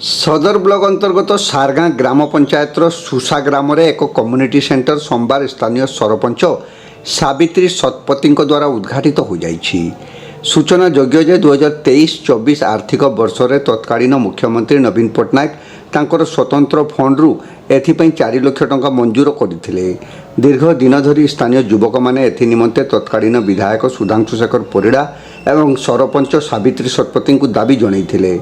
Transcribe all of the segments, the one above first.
सदर ब्लॉक अंतर्गत सारगाँ ग्राम पंचायतर सुसा ग्राम एक कम्युनिटी सेंटर सोमवार स्थानीय सरपंच सावित्री शतपथी द्वारा उद्घाटित हो जाइछि। सूचना योग्य जे 2023-24 आर्थिक वर्ष में तत्कालीन मुख्यमंत्री नवीन पट्टनायक तांकर स्वतंत्र फंड्रु एथिपाई 4 लाख टंका मंजूर करथिले। दीर्घ दिन धरी स्थानीय युवक माने एथि निमंते तत्कालीन विधायक सुधांशु शेखर परिड़ा एवं सरपंच सावित्री शतपथी को दाबी जणाइथिले।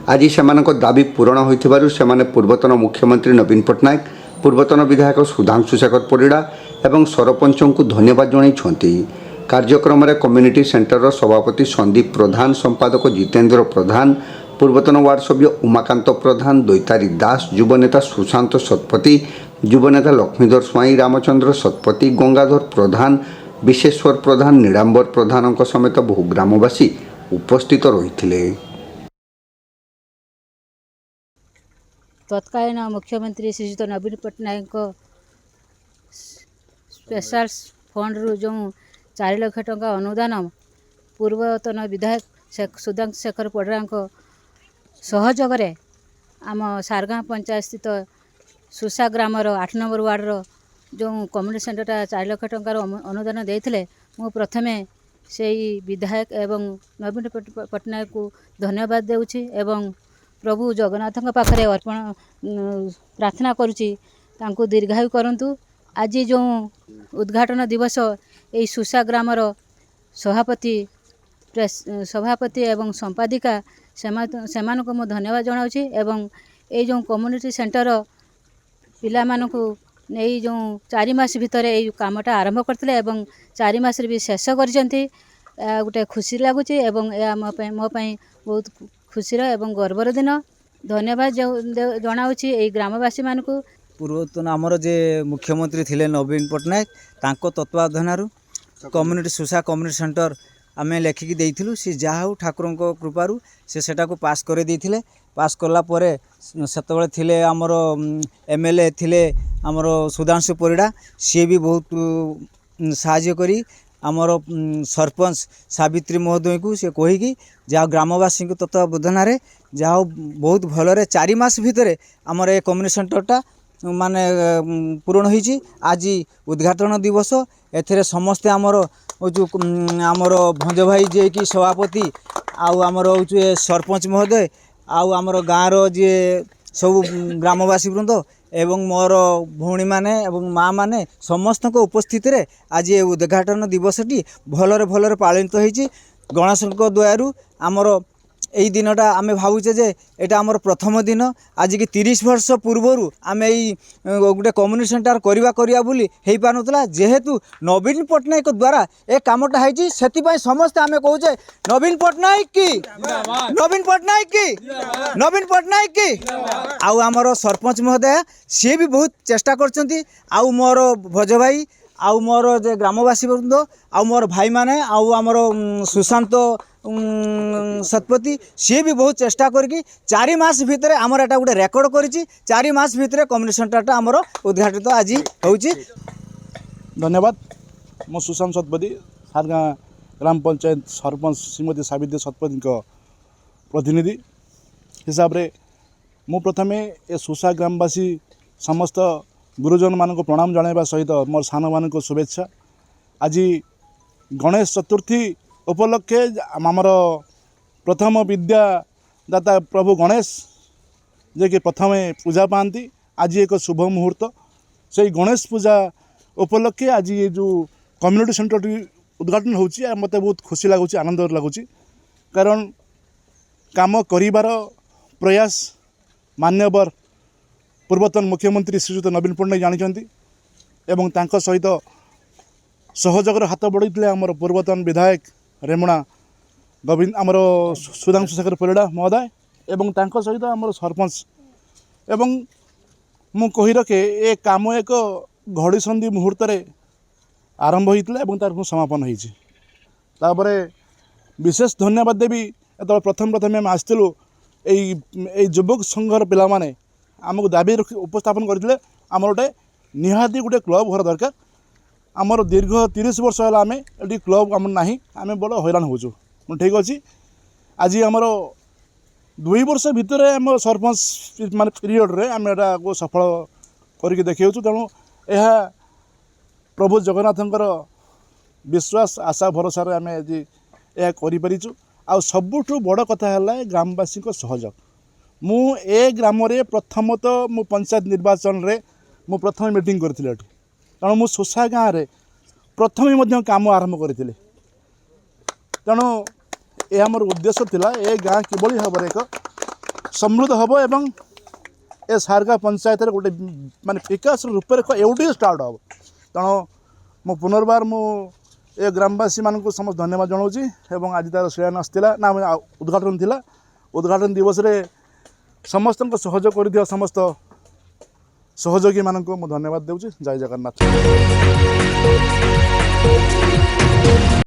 आज सेमानक दाबी पूरण होइथिबारु सेमाने पूर्वतन मुख्यमंत्री नवीन पट्टनायक, पूर्वतन विधायक सुधांशु शेखर परिड़ा एवं सरपंच को धन्यवाद जणाइछन्ति। कार्यक्रम में कम्युनिटी सेंटर सभापति संदीप प्रधान, संपादक जितेंद्र प्रधान, पूर्वतन वार्ड सभ्य उमाकांत प्रधान, दैतारी दास, युवनेता सुशांत शतपथी, युवनेता लक्ष्मीधर स्वाई, रामचंद्र शतपथी, गंगाधर प्रधान, विश्वेश्वर प्रधान, नीलांबर प्रधान समेत बहु ग्रामवासी उपस्थित रहिथिले। तत्कालीन मुख्यमंत्री श्रीजुत नवीन पट्टनायक स्पेशल फंड रु जो 4 लाख टंका अनुदान पूर्वतन विधायक सुधांशु शेखर परिड़ा सहयोग आम सारगाँ पंचायत स्थित सुसा ग्रामर 8 नंबर वार्डर जो कम्युनिटी सेंटरटा 4 लाख टंकार अनुदान देते मु प्रथमे से विधायक एवं नवीन पट्टनायक को धन्यवाद देउछि एवं प्रभु जगन्नाथ पाखे अर्पण प्रार्थना करुच्ची तांको दीर्घायु करंतु। आज जो उद्घाटन दिवस यही सुसा ग्रामर सभापति एवं संपादिका सेमानक मु धन्यवाद जनाऊँगी एवं ये जो कम्युनिटी सेंटर पिला मानकु नहीं जो 4 मास भितर ये कामटा आरंभ करते एवं 4 मास भी शेष कर गोटे खुशी लगुच एवं मो बहुत खुशीर एवं गर्वर दिन। धन्यवाद जनाऊँगी ये ग्रामवासी मानकु। पूर्वतन आमर जे मुख्यमंत्री थिले नवीन पट्टनायक तांको तत्वावधान कम्युनिटी सुसा कम्युनिटी सेंटर आमे लेखिकी देइथिलु। सी जहा हो ठाकुर कृपारू से सेटा को पास करे देइथिले। पास करला परे सेतबेले थिले आमर एमएलए थिले आमर सुधांशु परिड़ा, सी भी बहुत साहाय्य करी आमर सरपंच सावित्री महोदय को से कहीकि जहाँ ग्रामवासी तत्वावधान जहाँ बहुत भलरे 4 मास भितर आमर ए कम्युनिटी सेंटरटा माने पूरण होईची। आज उद्घाटन दिवस एथिरे समस्ते आमर जो आमर भंज भाई जे कि सभापति आउ आमर हूँ सरपंच महोदय आउ आमर गाँव जे सब ग्रामवासी वृंद एवं मोर भौणी माने एवं माँ माने समस्त उपस्थित रे आज ये उद्घाटन दिवसटी भलरे पालित होईची। गणेश दयारू आमर यही दिनटा आमे भावुचे जे एटा आमर प्रथम दिन। आज की 30 वर्ष पूर्वर आमे गोटे कम्युनिटी सेंटर करिया बोली हेई पानुतला, जेहेतु नवीन पट्टनायक द्वारा ए कामटा होईची सेति समस्त आमे कहूचे नवीन पट्टनायक की, नवीन पट्टनायक की, नवीन पट्टनायक की। आउ आमर सरपंच महोदय सी भी बहुत चेष्टा करछंती। आउ मोर भज भाई आउ मोर जे ग्रामवासी वृंद आउ मोर भाई माने आउ आमर सुशांत शतपथी सी भी बहुत चेष्टा करके 4 मास भितर आमर एटा गोटे रेकर्ड करिछि। 4 मास भितर कम्युनिटी सेंटरटा आमर उद्घाटित आज होउछि। धन्यवाद। मो सुशांत शतपथी सारगाँ ग्राम पंचायत सरपंच श्रीमती सावित्री शतपथी प्रतिनिधि हिसाब रे मु प्रथमे ए सुसा ग्रामवासी समस्त गुरुजन मानक प्रणाम जणाइबा सहित मोर सान मान शुभेच्छा। आज गणेश चतुर्थी उपलक्षे आमर प्रथम विद्यादाता प्रभु गणेश जे कि प्रथमे पूजा पाती। आज एक शुभ मुहूर्त से गणेश पूजा उपलक्षे आज ये जो कम्युनिटी सेंटर उद्घाटन होची मते बहुत खुशी लगुच, आनंद लगुच। कारण काम करिबार प्रयास मान्यवर पूर्वतन मुख्यमंत्री श्रीजुत नवीन पट्टनायक जानिचंती एवं तांको सहित सहयोगर हाथ बढ़ाई आमर पूर्वतन विधायक रेमुणा गोविंद आमर सुधांशु शेखर परिड़ा महोदय एवं तांको सहित आमर सरपंच एवं मु कही रखे ए काम एक घड़ी संधि मुहूर्त आरंभ होता एवं तार समापन होईची। तापरे विशेष धन्यवाद देवी एत प्रथम आम आसलु युवक संघर पिला माने आमको दाबी उपस्थापन करते आमर गोटे निहाती गोटे क्लब घर दरकार। आमर दीर्घ 30 वर्ष है आम ये क्लब आम ना आम बड़ हैरान होचु। ठीक अच्छे आज आमर 2 वर्ष भितर आम सरपंच मान पीरियड आम एटा सफल करके देखु तेणु यह प्रभु जगन्नाथंकर विश्वास आशा भरोसा आम आज यह करूँ आ सबुठ बड़ कथा है ग्रामवासी सहयोग मु ए ग्राम प्रथमतः मु पंचायत निर्वाचन रे मु प्रथम मीटिंग करी तेणु मु सुसा गाँव में प्रथम काम आरंभ करी तेणु यह मोर उद्देश्य थिला ए गाँ किभली भाव एक समृद्ध हम एवं ए सारगा पंचायत गोटे माने विकास रूपरेख एवढी स्टार्ट हम तेणु मु पुनर्बार मु ए ग्रामवासी मान समस्त धन्यवाद जनाऊँगी एवं आज तार शिलान्यास थिला ना उद्घाटन थिला उद्घाटन दिवस रे समस्त सहयोग कर समस्त सहयोगी मानक धन्यवाद देउछि। जय जगन्नाथ।